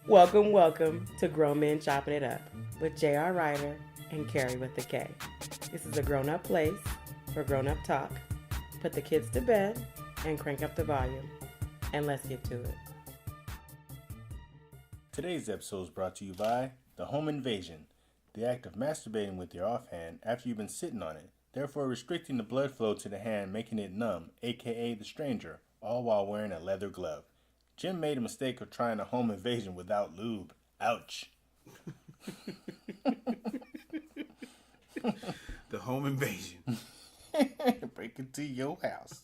Welcome to Grown Men Chopping It Up with J.R. Ryder and Kerry with the K. This is a grown-up place for grown-up talk. Put the kids to bed and crank up the volume. And let's get to it. Today's episode is brought to you by the home invasion, the act of masturbating with your offhand after you've been sitting on it, therefore restricting the blood flow to the hand, making it numb, aka the stranger, all while wearing a leather glove. Jim made a mistake of trying a home invasion without lube. Ouch. The home invasion. Break into your house.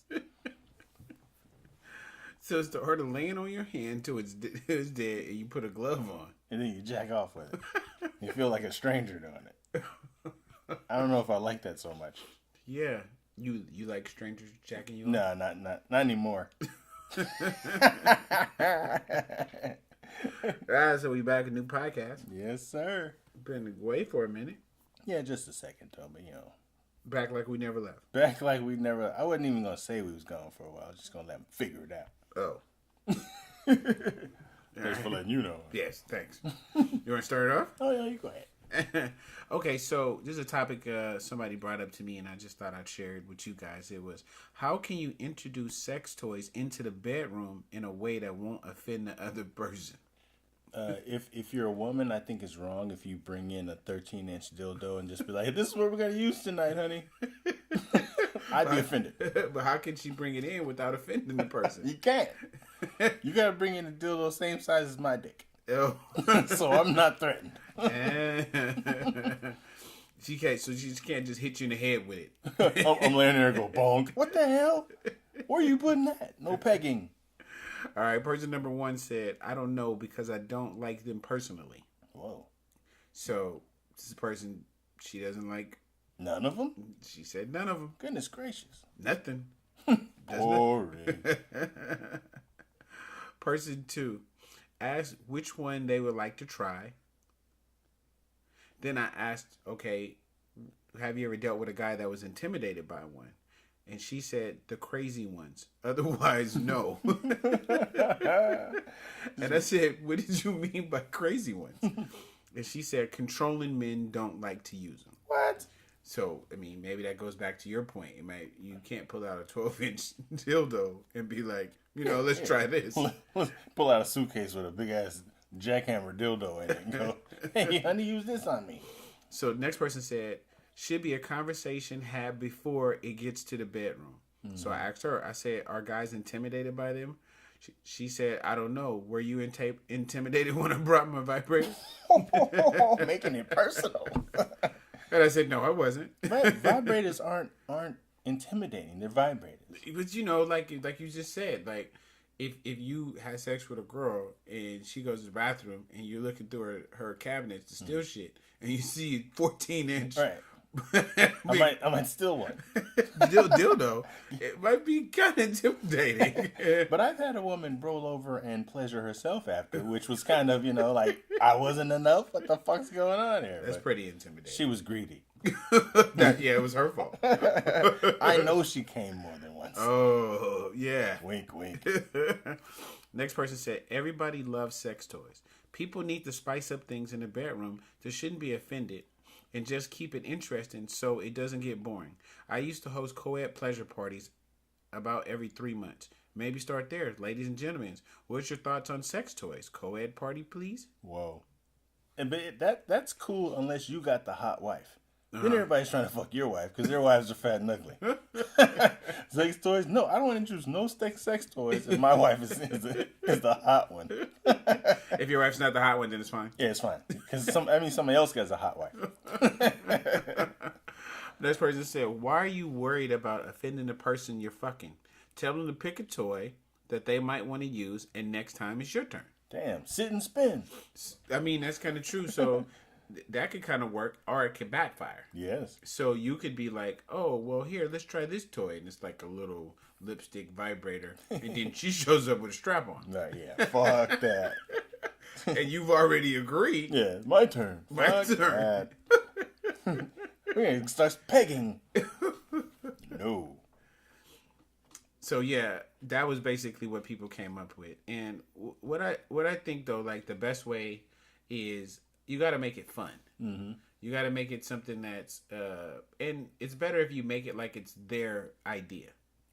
So it's her to laying on your hand until it's dead and you put a glove on. And then you jack off with it. You feel like a stranger doing it. I don't know if I like that so much. Yeah. You like strangers jacking you No, off? not anymore. Alright, so we back a new podcast. Yes, sir. Been away for a minute. Yeah, just a second, though, but Back like we never left. back like we never. I wasn't even gonna say we was gone for a while. I was just gonna let them figure it out. Oh. Thanks for letting you know. Yes, thanks. You want to start it off? Oh yeah, you go ahead. Okay, so this is a topic somebody brought up to me, and I just thought I'd share it with you guys. It was, how can you introduce sex toys into the bedroom in a way that won't offend the other person? If you're a woman, I think it's wrong if you bring in a 13-inch dildo and just be like, "This is what we're gonna use tonight, honey." I'd be offended. But how can she bring it in without offending the person? You can't. You gotta bring in a dildo same size as my dick, Oh. so I'm not threatened. She can't. So she just can't just hit you in the head with it. I'm laying there and go bonk. What the hell? Where are you putting that? No pegging. All right. Person number one said, "I don't know because I don't like them personally." Whoa. So this person, she doesn't like. None of them? She said none of them. Goodness gracious. Nothing. Boring. Person two asked which one they would like to try. Then I asked, okay, have you ever dealt with a guy that was intimidated by one? And she said, the crazy ones. Otherwise, no. And I said, what did you mean by crazy ones? And she said, controlling men don't like to use them. What? So, I mean, maybe that goes back to your point. You can't pull out a 12-inch dildo and be like, let's try this. Let's pull out a suitcase with a big ass jackhammer dildo in it and go, "Hey, honey, use this on me." So the next person said, should be a conversation had before it gets to the bedroom. Mm-hmm. So I asked her, I said, are guys intimidated by them? She said, I don't know. Were you intimidated when I brought my vibrator? Making it personal. And I said, no, I wasn't. Vibrators aren't intimidating. They're vibrators. But like you just said, like if you had sex with a girl and she goes to the bathroom and you're looking through her cabinets to steal shit and you see 14-inch, right? I might steal one. dildo. It might be kind of intimidating. But I've had a woman roll over and pleasure herself after, which was kind of like, I wasn't enough. What the fuck's going on here? That's pretty intimidating. She was greedy. Yeah, it was her fault. I know she came more than once. Oh, yeah. Wink, wink. Next person said, everybody loves sex toys. People need to spice up things in the bedroom. They shouldn't be offended and just keep it interesting so it doesn't get boring. I used to host co-ed pleasure parties about every 3 months. Maybe start there. Ladies and gentlemen, what's your thoughts on sex toys? Co-ed party, please? Whoa. But that's cool unless you got the hot wife. Then everybody's trying to fuck your wife because their wives are fat and ugly. Sex toys? No, I don't want to introduce no sex toys if my wife is the hot one. If your wife's not the hot one, then it's fine. Yeah, it's fine. Because somebody else gets a hot wife. Next person said, why are you worried about offending the person you're fucking? Tell them to pick a toy that they might want to use, and next time it's your turn. Damn, sit and spin. I mean, that's kind of true. So that could kind of work, or it could backfire. Yes. So you could be like, oh, well, here, let's try this toy. And it's like a little lipstick vibrator. And then she shows up with a strap on. Yeah, fuck that. And you've already agreed. Yeah, it's my turn. My turn. We're going to start pegging. No. So, yeah, that was basically what people came up with. And what I think though, like the best way is you got to make it fun. Mm-hmm. You got to make it something that's and it's better if you make it like it's their idea,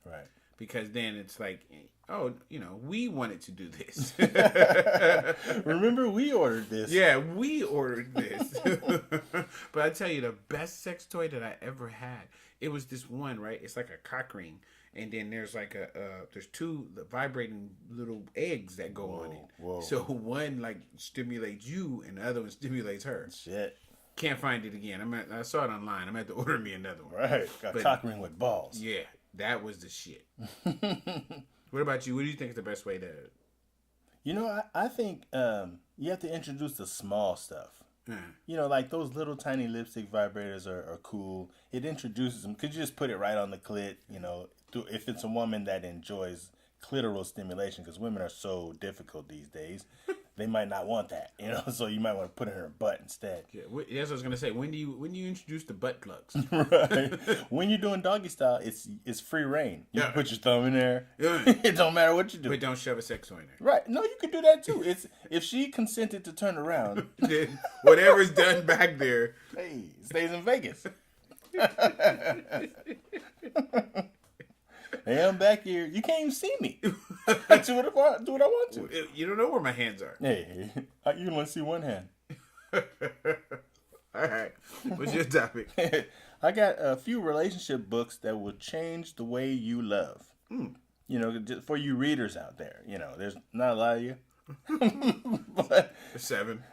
Right. because then it's like, oh, we wanted to do this. Remember, we ordered this. Yeah, we ordered this. But I tell you, the best sex toy that I ever had, it was this one, right? It's like a cock ring, and then there's like there's two vibrating little eggs that go on it. Whoa. So one like stimulates you, and the other one stimulates her. Shit. Can't find it again. I saw it online. I'm gonna have to order me another one. Right. Got a cock ring with balls. Yeah, that was the shit. What about you? What do you think is the best way to? I think you have to introduce the small stuff. Uh-huh. Like those little tiny lipstick vibrators are cool. It introduces them. Could you just put it right on the clit? If it's a woman that enjoys clitoral stimulation, because women are so difficult these days, they might not want that. So you might want to put it in her butt instead. Yeah, that's what I was gonna say. When do you introduce the butt plugs? Right. When you're doing doggy style, it's free reign. You Yeah. put your thumb in there. Yeah. It don't matter what you do. But don't shove a sex toy in there. Right. No, you could do that too. It's if she consented to turn around, Then whatever's done back there. hey, it stays in Vegas. Hey, I'm back here. You can't even see me. I do what I want to. You don't know where my hands are. Hey, you only see one hand. All right. What's your topic? I got a few relationship books that will change the way you love. Just for you readers out there. There's not a lot of you. But 7.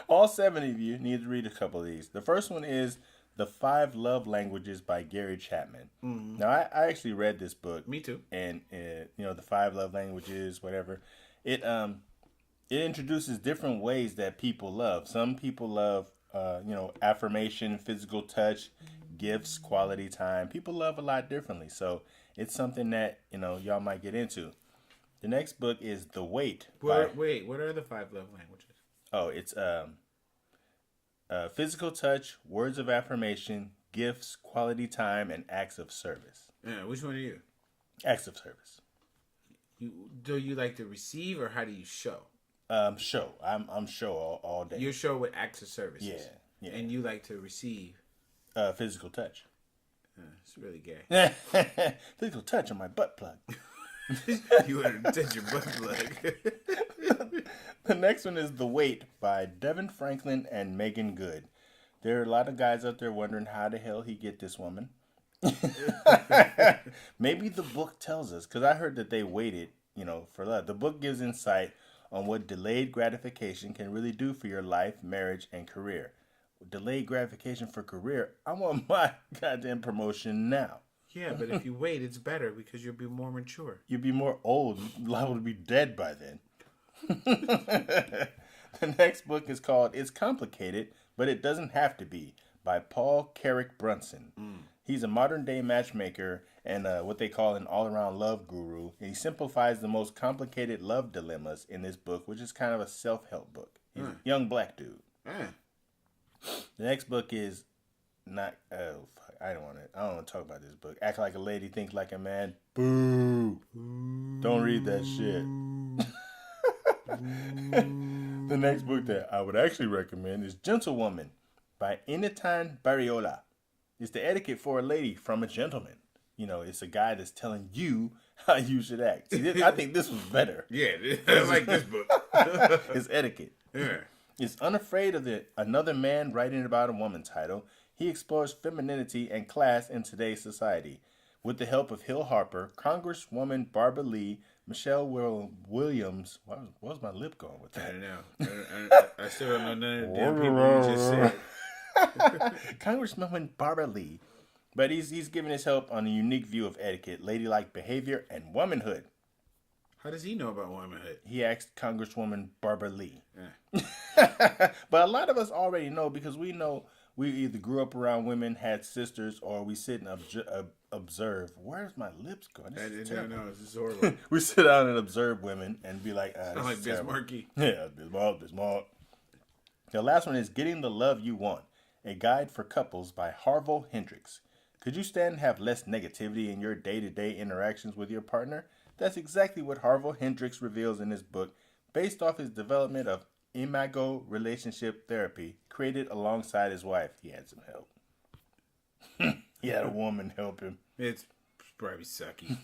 all 7 of you need to read a couple of these. The first one is The 5 Love Languages by Gary Chapman. Mm-hmm. Now, I actually read this book. Me too. And, The 5 Love Languages, whatever. It introduces different ways that people love. Some people love, affirmation, physical touch, gifts, quality time. People love a lot differently. So it's something that, y'all might get into. The next book is The Wait. Wait, what are the 5 love languages? Oh, it's physical touch, words of affirmation, gifts, quality time, and acts of service. Yeah, which one are you? Acts of service. Do you like to receive, or how do you show? Show. I'm show all day. You show with acts of service. Yeah. And you like to receive. Physical touch. It's really gay. Physical touch on my butt plug. You want to touch your butt plug. The next one is The Wait by Devin Franklin and Megan Good. There are a lot of guys out there wondering how the hell he get this woman. Maybe the book tells us, because I heard that they waited, for love. The book gives insight on what delayed gratification can really do for your life, marriage, and career. Delayed gratification for career? I want my goddamn promotion now. Yeah, but if you wait, it's better because you'll be more mature. You'll be more old, liable to be dead by then. The next book is called It's Complicated, But It Doesn't Have to Be by Paul Carrick Brunson. He's a modern-day matchmaker and what they call an all-around love guru. And he simplifies the most complicated love dilemmas in this book, which is kind of a self-help book. He's a young black dude. The next book is not... Oh, fuck. I don't want to talk about this book. Act Like a Lady, Think Like a Man. Boo. Don't read that shit. The next book that I would actually recommend is Gentlewoman by Initan Barriola. It's the etiquette for a lady from a gentleman. It's a guy that's telling you how you should act. See, I think this was better. Yeah, I like this book. It's etiquette. Yeah. It's Unafraid of Another Man Writing About a Woman title. He explores femininity and class in today's society. With the help of Hill Harper, Congresswoman Barbara Lee, Michelle Williams... What was my lip going with that? I don't know. I still don't know none of the damn people you just said. Congresswoman Barbara Lee. But he's giving his help on a unique view of etiquette, ladylike behavior, and womanhood. How does he know about womanhood? He asked Congresswoman Barbara Lee. Yeah. But a lot of us already know, because we know we either grew up around women, had sisters, or we sit and observe. Where's my lips going? This is horrible. We sit down and observe women and be like, Sound like Bismarcky. Yeah, Bismarck. The last one is Getting the Love You Want, a guide for couples by Harville Hendricks. Could you stand to have less negativity in your day-to-day interactions with your partner? That's exactly what Harville Hendricks reveals in his book, based off his development of imago relationship therapy created alongside his wife. He had some help. He had a woman help him. It's probably sucky.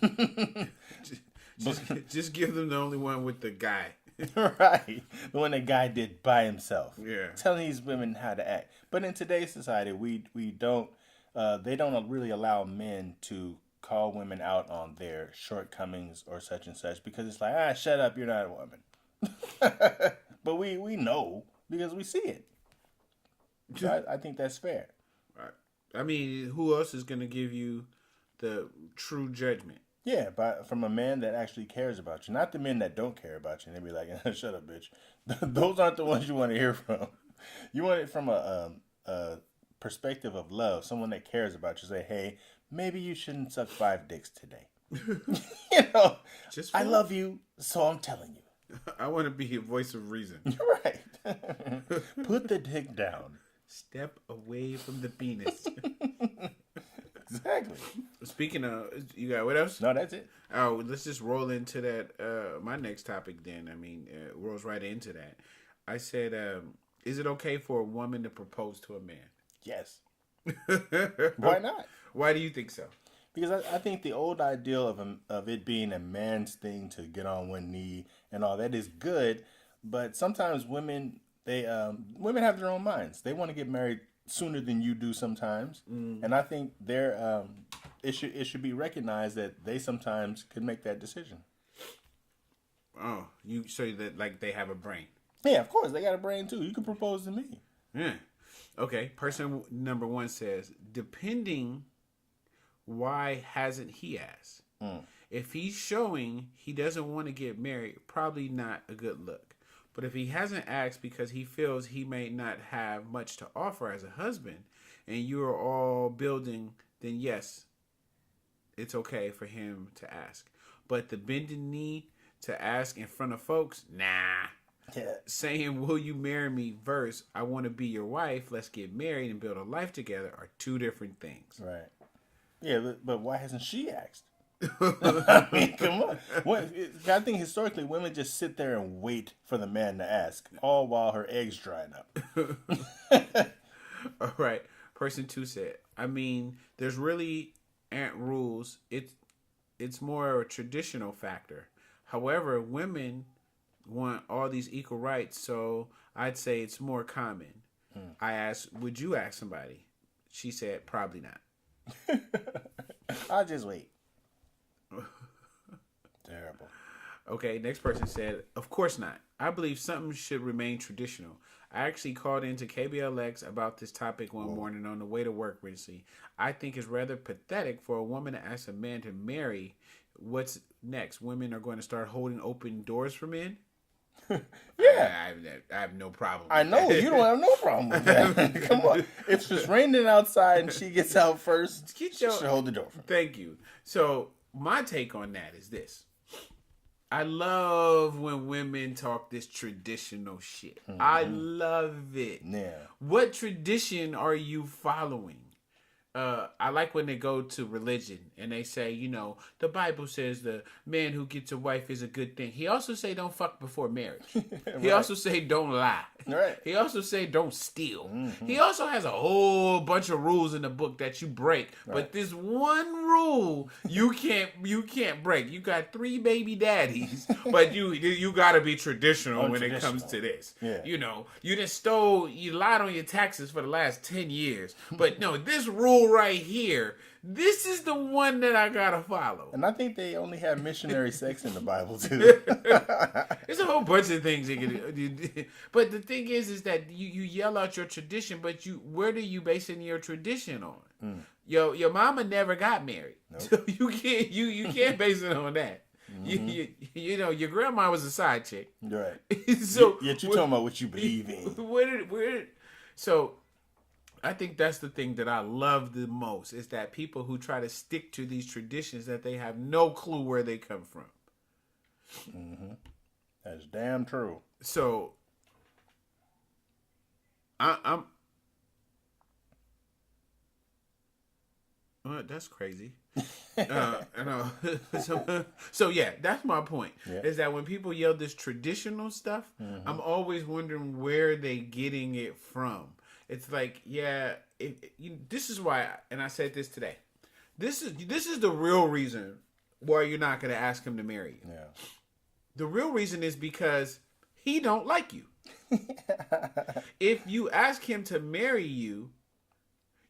just give them the only one with the guy. Right. The one that guy did by himself. Yeah. Telling these women how to act. But in today's society, we don't, they don't really allow men to call women out on their shortcomings or such and such, because it's like, shut up, you're not a woman. But we know because we see it. So I think that's fair. Right. I mean, who else is going to give you the true judgment? Yeah, but from a man that actually cares about you. Not the men that don't care about you and they be like, shut up, bitch. Those aren't the ones you want to hear from. You want it from a perspective of love. Someone that cares about you. Say, hey, maybe you shouldn't suck 5 dicks today. You know, I love you, so I'm telling you. I want to be a voice of reason. You're right. Put the dick down. Step away from the penis. Exactly. Speaking of, you got what else? No, that's it. Oh, let's just roll into that. My next topic then. I mean, rolls right into that. I said, is it okay for a woman to propose to a man? Yes. Why not? Why do you think so? Because I think the old ideal of it being a man's thing to get on one knee and all that is good, but sometimes women have their own minds. They want to get married sooner than you do sometimes, and I think it should be recognized that they sometimes could make that decision. Oh, you say that like they have a brain? Yeah, of course they got a brain too. You can propose to me. Yeah. Okay. Person number 1 says, depending, why hasn't he asked? If he's showing he doesn't want to get married, probably not a good look. But if he hasn't asked because he feels he may not have much to offer as a husband, and you are all building, then yes, it's okay for him to ask. But the bending knee to ask in front of folks, nah. Yeah. Saying, will you marry me versus I want to be your wife, let's get married and build a life together are two different things. Right. Yeah, but why hasn't she asked? I mean, come on. I think historically women just sit there and wait for the man to ask, all while her eggs drying up. All right. Person 2 said, I mean, there's really aren't rules. It's more a traditional factor. However, women want all these equal rights, so I'd say it's more common. I asked, would you ask somebody? She said, probably not. I'll just wait. Terrible. Okay, next person said, of course not. I believe something should remain traditional. I actually called into KBLX about this topic one morning on the way to work recently. I think it's rather pathetic for a woman to ask a man to marry. What's next? Women are going to start holding open doors for men? Yeah. I have no problem with I know. that. You don't have no problem with that. Come on. If it's raining outside and she gets out first, she should hold the door for me. Thank you. So my take on that is this. I love when women talk this traditional shit. I love it. Yeah. What tradition are you following? I like when they go to religion and they say, you know, the Bible says the man who gets a wife is a good thing. He also say don't fuck before marriage. Right. He also say don't lie. Right. He also say don't steal. He also has a whole bunch of rules in the book that you break. Right. But this one rule you can't break. You got 3 baby daddies, but you got to be traditional when it comes to this. Yeah. You know, you lied on your taxes for the last 10 years. But no, this rule right here, this is the one that I gotta follow. And I think they only have missionary sex in the Bible too. There's a whole bunch of things you can do. But the thing is that you yell out your tradition, but where do you base your tradition on? Your mama never got married, so you can't base it on that. You know, your grandma was a side chick, Right. So yet you're talking about what you believe in. So I think that's the thing that I love the most is that people who try to stick to these traditions that they have no clue where they come from. That's damn true. So I'm that's crazy. So yeah, that's my point. Yeah. Is that when people yell this traditional stuff, I'm always wondering where they getting it from. It's like, yeah, this is why, and I said this today. This is the real reason why you're not going to ask him to marry you. Yeah. The real reason is because he don't like you. If you ask him to marry you,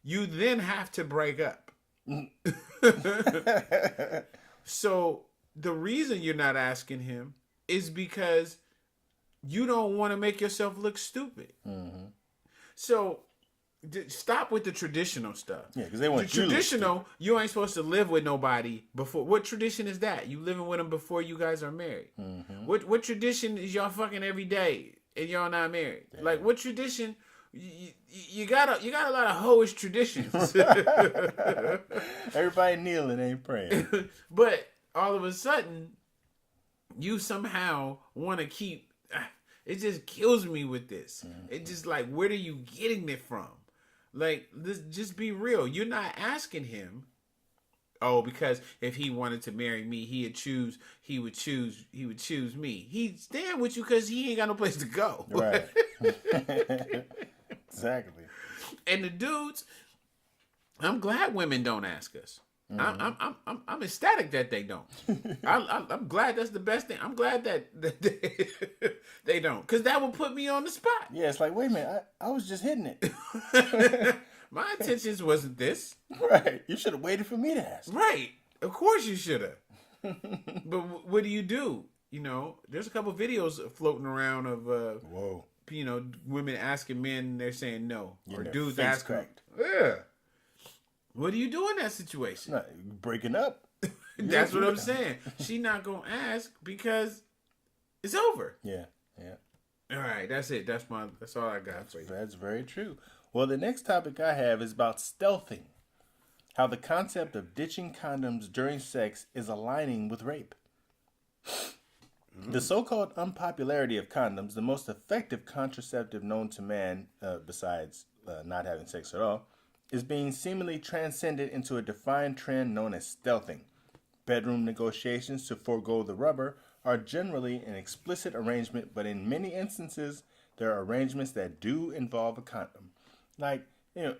you then have to break up. So the reason you're not asking him is because you don't want to make yourself look stupid. So stop with the traditional stuff. Yeah, because they want the traditional. You ain't supposed to live with nobody before. What tradition is that? You living with them before you guys are married. What tradition is y'all fucking every day and y'all not married? Damn. Like what tradition? You got a lot of hoish traditions. Everybody kneeling ain't praying. But all of a sudden, you somehow want to keep. It just kills me with this. It just like, where are you getting it from? Like, this, just be real. You're not asking him. Oh, because if he wanted to marry me, he would choose me. He'd stand with you because he ain't got no place to go. Right. Exactly. And the dudes, I'm glad women don't ask us. I'm ecstatic that they don't. I'm glad that's the best thing. I'm glad that they don't, because that would put me on the spot. Yeah, it's like, wait a minute, I was just hitting it. My intentions wasn't this. Right. You should have waited for me to ask. Right. Of course you should have. But what do? You know, there's a couple videos floating around of whoa. You know, women asking men and they're saying no, or dudes face asking. cracked. Yeah. What do you do in that situation? No, breaking up. That's what I'm saying. She not gonna ask because it's over. Yeah. All right, that's it. That's all I got for you. That's very true. Well, the next topic I have is about stealthing. How the concept of ditching condoms during sex is aligning with rape. The so-called unpopularity of condoms, the most effective contraceptive known to man, besides not having sex at all, is being seemingly transcended into a defined trend known as stealthing. Bedroom negotiations to forego the rubber are generally an explicit arrangement, but in many instances, there are arrangements that do involve a condom. Like, you know,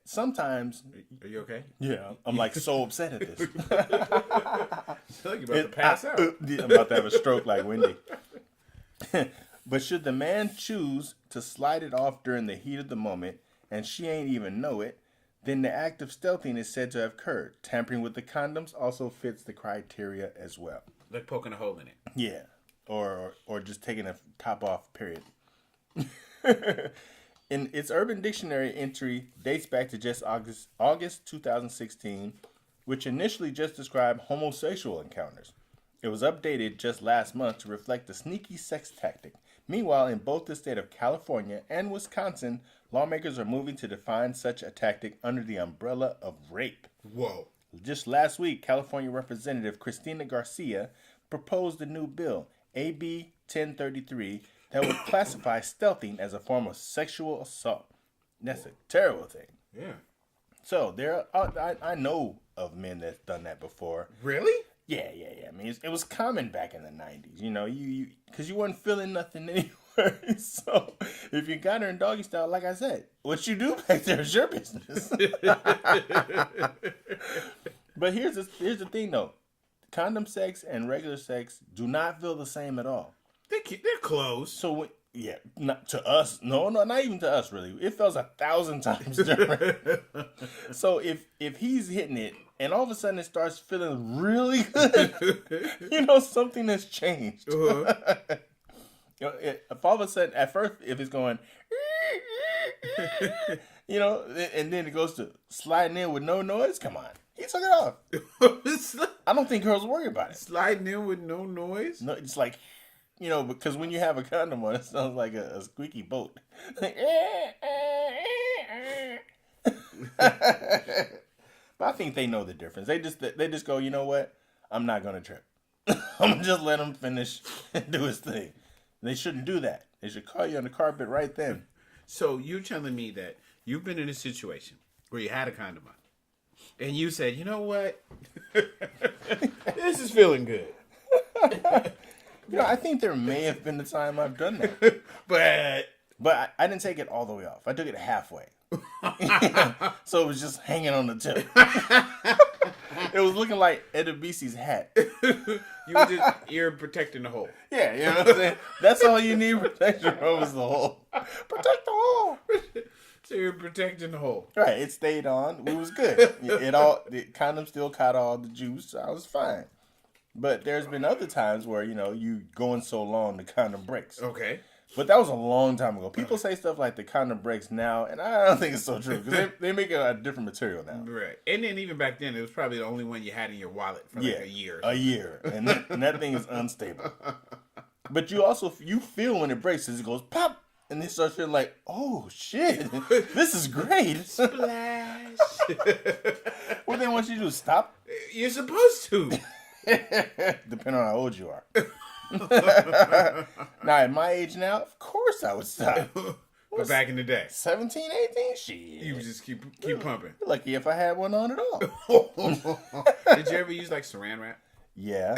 sometimes... Are you okay? Yeah, I'm like so upset at this. I feel like you're about to pass out. I'm about to have a stroke like Wendy. But should the man choose to slide it off during the heat of the moment, and she ain't even know it, then the act of stealthing is said to have occurred. Tampering with the condoms also fits the criteria as well. Like poking a hole in it. Yeah, or just taking a top off, period. In its Urban Dictionary entry dates back to just August 2016, which initially just described homosexual encounters. It was updated just last month to reflect the sneaky sex tactic. Meanwhile, in both the state of California and Wisconsin, lawmakers are moving to define such a tactic under the umbrella of rape. Whoa. Just last week, California Representative Cristina Garcia proposed a new bill, AB 1033, that would classify stealthing as a form of sexual assault. That's a terrible thing. Yeah. So I know of men that's done that before. Really? Yeah. I mean, it was common back in the 90s. You know, because you wasn't feeling nothing anyway. So if you got her in doggy style, like I said, what you do back there is your business. But here's the thing, though. Condom sex and regular sex do not feel the same at all. They're close. So, yeah, not to us. No, not even to us, really. It feels 1,000 times different. So if he's hitting it and all of a sudden it starts feeling really good, you know, something has changed. Uh-huh. You know, if all of a sudden, at first, if it's going, you know, and then it goes to sliding in with no noise, come on. He took it off. I don't think girls worry about it. Sliding in with no noise? No, it's like, you know, because when you have a condom on, it sounds like a squeaky boat. But I think they know the difference. They just go, you know what? I'm not going to trip. I'm going to just let him finish and do his thing. They shouldn't do that. They should call you on the carpet right then. So you're telling me that you've been in a situation where you had a condom on, And you said, you know what? This is feeling good. I think there may have been a time I've done that. But I didn't take it all the way off. I took it halfway. So it was just hanging on the tip. It was looking like Ed Bisi's hat. You're protecting the hole. Yeah, you know what I'm saying? That's all you need protection from is the hole. Protect the hole. So you're protecting the hole. Right, it stayed on. It was good. The condom still caught all the juice. So I was fine. But there's been other times where, you going so long the condom breaks. Okay. But that was a long time ago. People say stuff like the condom breaks now, and I don't think it's so true because they make it a different material now. Right. And then even back then, it was probably the only one you had in your wallet for like a year. A year. And that thing is unstable. But you feel when it breaks as it goes pop, and then start feeling like, oh, shit, this is great. Splash. What they want you to do, stop? You're supposed to. Depending on how old you are. Now, at my age now, of course I would stop. But back in the day. 17, 18? Shit. You would just keep pumping. Lucky if I had one on at all. Did you ever use like saran wrap? Yeah.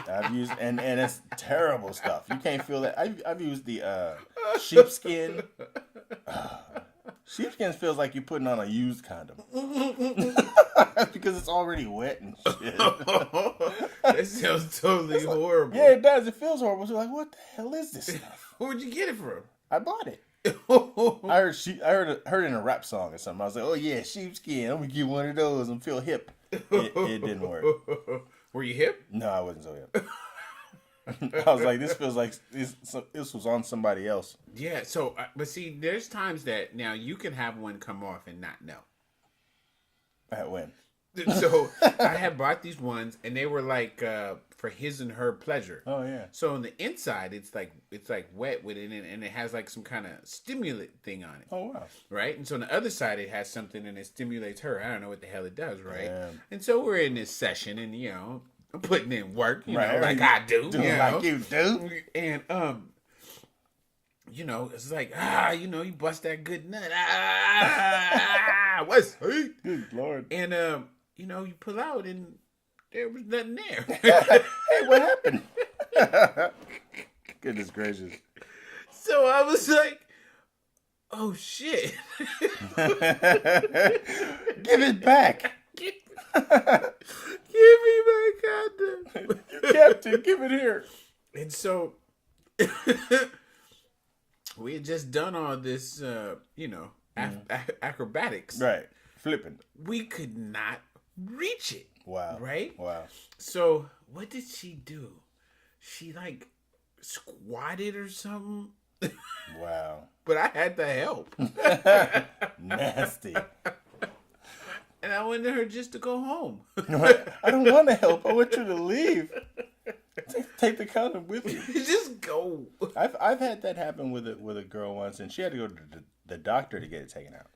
I've used, and it's terrible stuff. You can't feel that. I've used the sheepskin. Sheepskin feels like you're putting on a used condom. Because it's already wet and shit. That sounds totally horrible. Yeah, it does. It feels horrible. So you're like, what the hell is this stuff? Where'd you get it from? I bought it. I heard it in a rap song or something. I was like, oh yeah, sheepskin. I'm gonna get one of those and feel hip. It didn't work. Were you hip? No, I wasn't so hip. I was like, this feels like this was on somebody else. Yeah. So, but see, there's times that now you can have one come off and not know. At when? So I had bought these ones, and they were like for his and her pleasure. Oh yeah. So on the inside, it's like wet with it, and it has like some kind of stimulant thing on it. Oh wow. Right, and so on the other side, it has something, and it stimulates her. I don't know what the hell it does, right? Yeah. And so we're in this session, and I'm putting in work, right, like I do, like you do, and it's like you bust that good nut, what's good Lord, and you pull out and there was nothing there. Hey, what happened? Goodness gracious. So I was like, oh shit. Give it back. Give me my condom. You kept it. Give it here. And so we had just done all this, acrobatics. Right. Flipping. We could not reach it. Wow. Right? Wow. So what did she do? She like squatted or something. Wow. But I had to help. Nasty. And I wanted her just to go home. I don't want to help. I want you to leave. Take the condom with you. Just go. I've had that happen with a girl once, and she had to go to the doctor to get it taken out.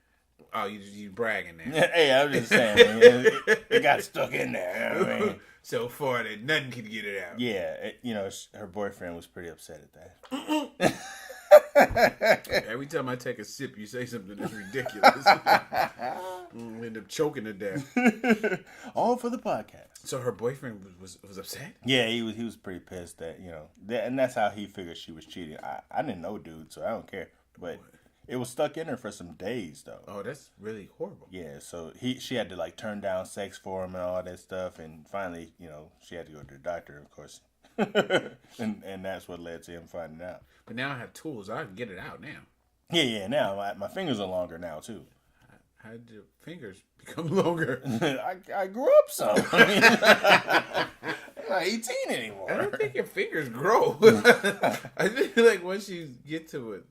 Oh, you bragging now. Hey, I was just saying, man, it got stuck in there. You know what I mean? So far that nothing could get it out. Yeah, her boyfriend was pretty upset at that. Every time I take a sip, you say something that's ridiculous. I'll end up choking to death. All for the podcast. So her boyfriend was upset? Yeah, he was pretty pissed that, and that's how he figured she was cheating. I didn't know, dude, so I don't care. But it was stuck in her for some days, though. Oh, that's really horrible. Yeah, so she had to like turn down sex for him and all that stuff, and finally, she had to go to the doctor, of course. and that's what led to him finding out. But now I have tools. I can get it out now. Yeah. Now my fingers are longer now too. How did your fingers become longer? I grew up some. I'm not 18 anymore. I don't think your fingers grow. I think like once you get to it,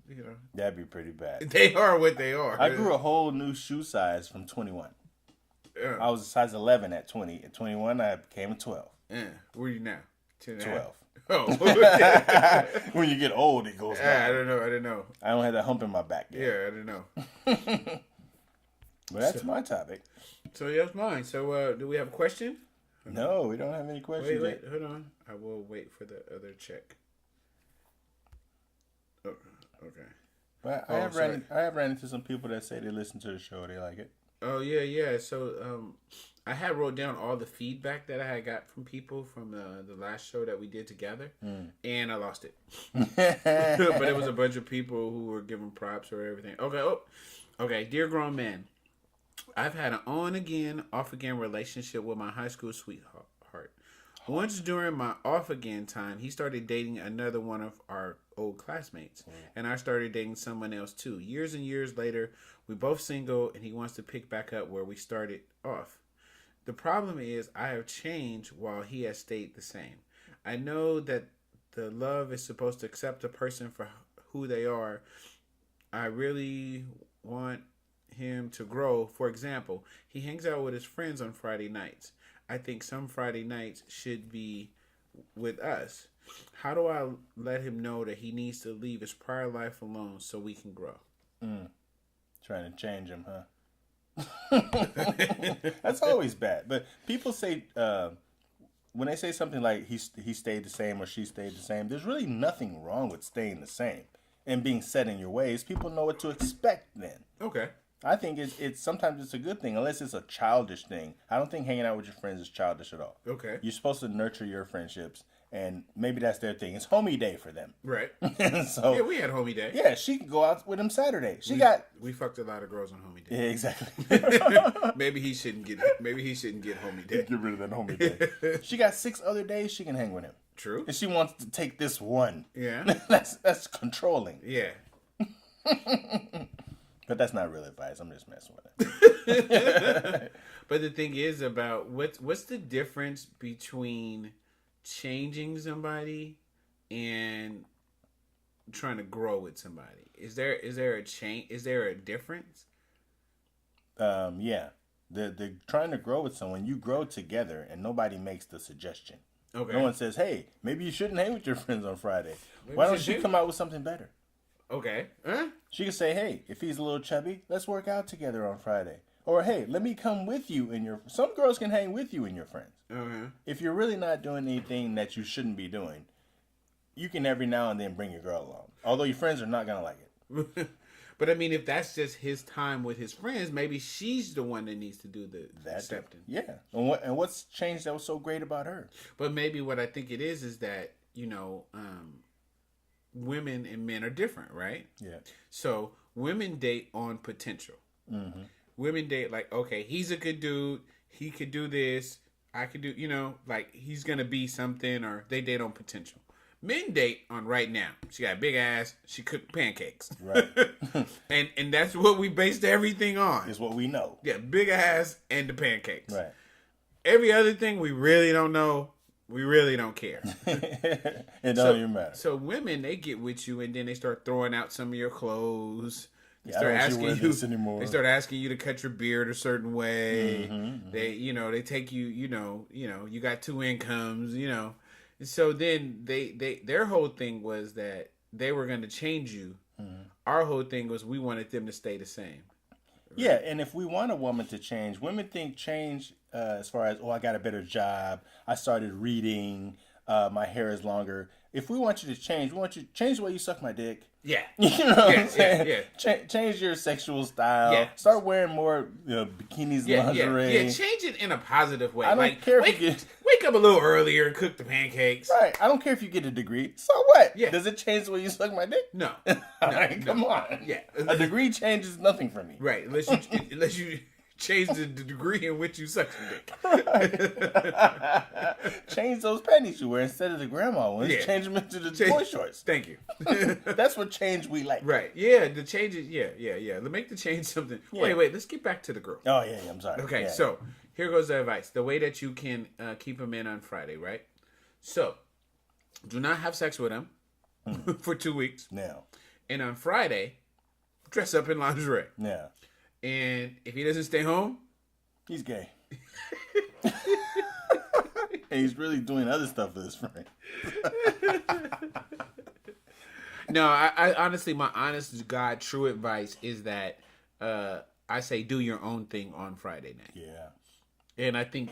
that'd be pretty bad. They are what they are. I grew a whole new shoe size from 21. I was a size 11 at 20. At 21, I became a 12. Where are you now? 12. Oh. When you get old, it goes down. I don't know. I don't have that hump in my back yet. Yeah, I don't know. But that's my topic. So that's mine. So do we have a question? No, we don't have any questions. Wait, hold on. I will wait for the other check. Oh, okay. But I have ran into some people that say they listen to the show. They like it. Oh yeah. So I had wrote down all the feedback that I had got from people from the last show that we did together, and I lost it. But it was a bunch of people who were giving props or everything. Okay. Dear grown man, I've had an on again, off again relationship with my high school sweetheart. Once during my off again time, he started dating another one of our old classmates, and I started dating someone else too. Years and years later, we both single, and he wants to pick back up where we started off. The problem is I have changed while he has stayed the same. I know that the love is supposed to accept a person for who they are. I really want him to grow. For example, he hangs out with his friends on Friday nights. I think some Friday nights should be with us. How do I let him know that he needs to leave his prior life alone so we can grow? Trying to change him, huh? That's always bad. But people say, when they say something like he stayed the same or she stayed the same, there's really nothing wrong with staying the same and being set in your ways. People know what to expect then. Okay. I think it's sometimes it's a good thing, unless it's a childish thing. I don't think hanging out with your friends is childish at all. Okay. You're supposed to nurture your friendships, and maybe that's their thing. It's homie day for them. Right. So yeah, we had homie day. Yeah, she could go out with him Saturday. We fucked a lot of girls on homie day. Yeah, exactly. Maybe he shouldn't get homie day. Get rid of that homie day. She got 6 other days she can hang with him. True. And she wants to take this one. Yeah. That's controlling. Yeah. But that's not real advice. I'm just messing with it. But the thing is about what's the difference between changing somebody and trying to grow with somebody? Is there a change? Is there a difference? Yeah. The trying to grow with someone, you grow together and nobody makes the suggestion. Okay. No one says, hey, maybe you shouldn't hang with your friends on Friday. Why don't you come out with something better? Okay. Huh? She could say, hey, if he's a little chubby, let's work out together on Friday. Or, hey, let me come with you and your... Some girls can hang with you and your friends. Uh-huh. If you're really not doing anything that you shouldn't be doing, you can every now and then bring your girl along. Although your friends are not going to like it. But, I mean, if that's just his time with his friends, maybe she's the one that needs to do the accepting. Yeah. And what's changed that was so great about her? But maybe what I think it is that, women and men are different, right? Yeah. So women date on potential. Mm-hmm. Women date like, okay, he's a good dude. He could do this. I could do, like he's going to be something, or they date on potential. Men date on right now. She got a big ass. She cooked pancakes. Right. and that's what we based everything on. Is what we know. Yeah, big ass and the pancakes. Right. Every other thing we really don't know. We really don't care. It don't even matter. So women, they get with you and then they start throwing out some of your clothes. They I start don't asking wear you. this anymore. They start asking you to cut your beard a certain way. Mm-hmm. They take you. You got 2 incomes. So then their whole thing was that they were going to change you. Mm-hmm. Our whole thing was we wanted them to stay the same. Right? Yeah, and if we want a woman to change, women think change as far as, I got a better job, I started reading, my hair is longer. If we want you to change, we want you to change the way you suck my dick. Yeah. You know what I'm saying? Yeah. Change your sexual style. Yeah. Start wearing more bikinis, lingerie. Yeah, change it in a positive way. I don't care wake, if you get... Wake up a little earlier and cook the pancakes. Right. I don't care if you get a degree. So what? Yeah. Does it change the way you suck my dick? No. Come on. Yeah. A degree changes nothing for me. Right. Unless you change the degree in which you suck your dick. Right. Change those panties you wear instead of the grandma ones. Yeah. Change them into the boy shorts. Thank you. That's what change we like. Right. Yeah. The changes. Yeah. Make the change something. Yeah. Wait. Let's get back to the girl. Oh, yeah. I'm sorry. Okay. Yeah. So here goes the advice. The way that you can keep him in on Friday, right? So do not have sex with him for 2 weeks. Now. And on Friday, dress up in lingerie. Yeah. And if he doesn't stay home, he's gay. And he's really doing other stuff with his friend. No, I honestly, my honest to God true advice is that I say do your own thing on Friday night. Yeah. And I think,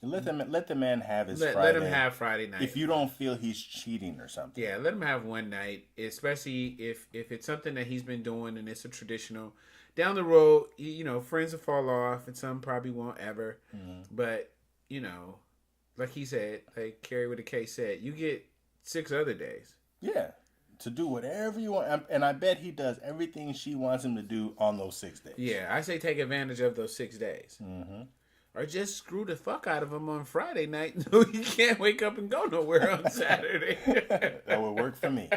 let the man have his Friday. Let him have Friday night. If you don't feel he's cheating or something. Yeah, let him have one night, especially if it's something that he's been doing and it's a traditional. down the road, friends will fall off, and some probably won't ever. But like he said, like Kerry with a K said, you get 6 other days. Yeah, to do whatever you want, and I bet he does everything she wants him to do on those 6 days. Yeah, I say take advantage of those 6 days. Or just screw the fuck out of him on Friday night so he can't wake up and go nowhere on Saturday. That would work for me.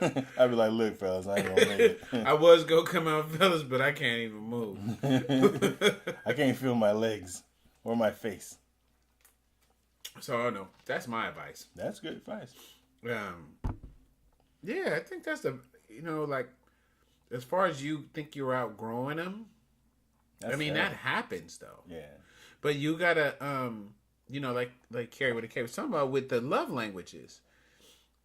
I'd be like, look, fellas, I ain't gonna make it. I was gonna come out, fellas, but I can't even move. I can't feel my legs or my face. So, I don't know. That's my advice. That's good advice. Yeah, I think that's like, as far as you think you're outgrowing them, that happens, though. Yeah. But you gotta, like Kerry with a K was talking about with the love languages.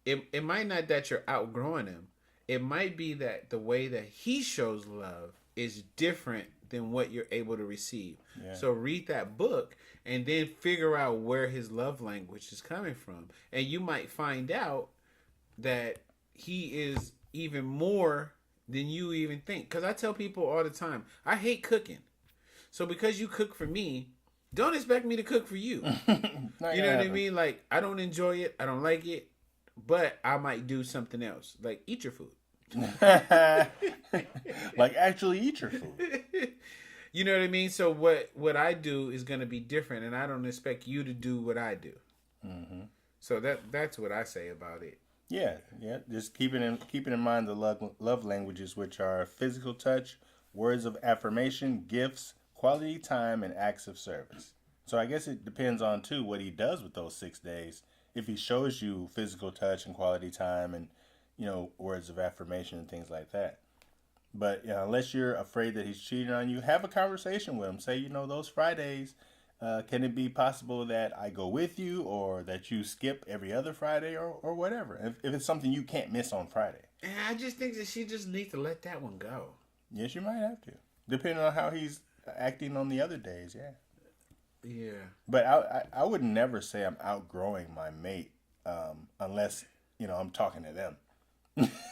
It might not that you're outgrowing him. It might be that the way that he shows love is different than what you're able to receive. Yeah. So read that book and then figure out where his love language is coming from. And you might find out that he is even more than you even think. Because I tell people all the time, I hate cooking. So because you cook for me, don't expect me to cook for you. You know what I mean? Like, I don't enjoy it. I don't like it. But I might do something else. Like, eat your food. Like, actually eat your food. You know what I mean? So what I do is going to be different. And I don't expect you to do what I do. So that's what I say about it. Yeah. Just keeping in mind the love languages, which are physical touch, words of affirmation, gifts, quality time, and acts of service. So I guess it depends on, too, what he does with those 6 days. If he shows you physical touch and quality time and, words of affirmation and things like that. But unless you're afraid that he's cheating on you, have a conversation with him. Say, those Fridays, can it be possible that I go with you or that you skip every other Friday or whatever? If it's something you can't miss on Friday. And I just think that she just needs to let that one go. Yes, you might have to. Depending on how he's acting on the other days, yeah. Yeah. But I would never say I'm outgrowing my mate unless, I'm talking to them.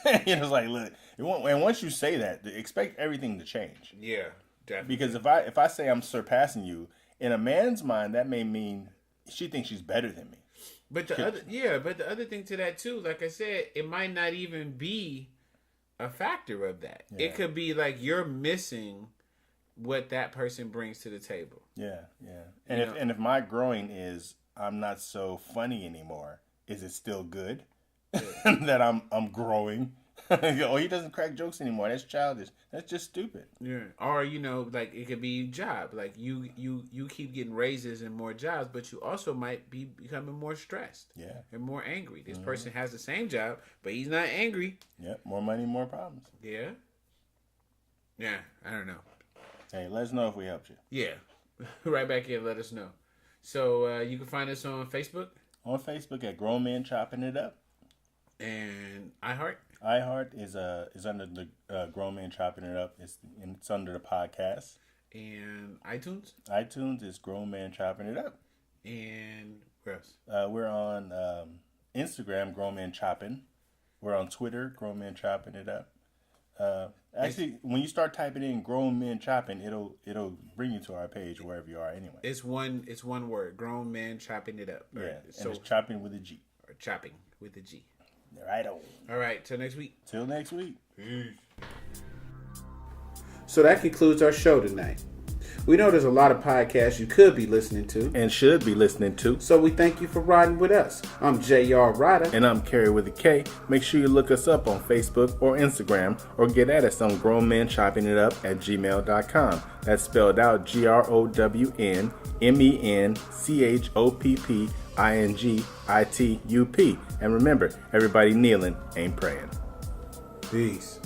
It's like, look, and once you say that, expect everything to change. Yeah, definitely. Because if I say I'm surpassing you, in a man's mind, that may mean she thinks she's better than me. But the other thing to that too, like I said, it might not even be a factor of that. Yeah. It could be like you're missing what that person brings to the table. Yeah. And if my growing is I'm not so funny anymore, is it still good? Yeah. That I'm growing? He doesn't crack jokes anymore. That's childish. That's just stupid. Yeah. Or like it could be job. Like you keep getting raises and more jobs, but you also might be becoming more stressed. Yeah. And more angry. This person has the same job, but he's not angry. Yep. More money, more problems. Yeah. Yeah. I don't know. Hey, let us know if we helped you. Yeah. Right back here, let us know. So you can find us on Facebook. On Facebook at Grown Men Chopping It Up. And iHeart. iHeart is under the Grown Men Chopping It Up. It's under the podcast. And iTunes. iTunes is Grown Men Chopping It Up. And where else? We're on Instagram, Grown Men Chopping. We're on Twitter, Grown Men Chopping It Up. Actually, when you start typing in "Grown Men Chopping," it'll bring you to our page wherever you are. Anyway, it's one word: Grown Men Chopping It Up. Right? Yeah, and it's chopping with a G. Or chopping with a G. Right on. All right, till next week. Till next week. Peace. So that concludes our show tonight. We know there's a lot of podcasts you could be listening to. And should be listening to. So we thank you for riding with us. I'm J.R. Rydha. And I'm Kerry with a K. Make sure you look us up on Facebook or Instagram or get at us on grownmenchoppingitup@gmail.com. That's spelled out GROWNMENCHOPPINGITUP. And remember, everybody kneeling ain't praying. Peace.